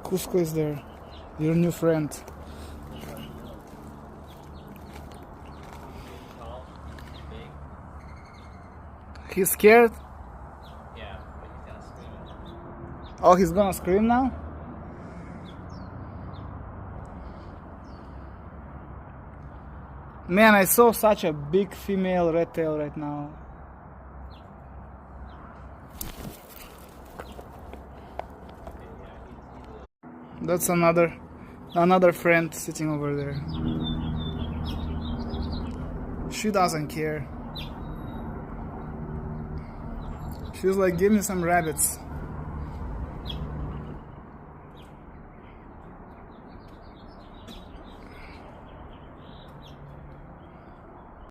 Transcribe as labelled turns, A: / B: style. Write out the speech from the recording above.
A: Cusco is there. Your new friend.
B: Tall, big.
A: He's scared?
B: Yeah, but he's gonna scream.
A: Oh, he's gonna scream now? Man, I saw such a big female red tail right now. That's another friend sitting over there. She doesn't care. She's like, give me some rabbits.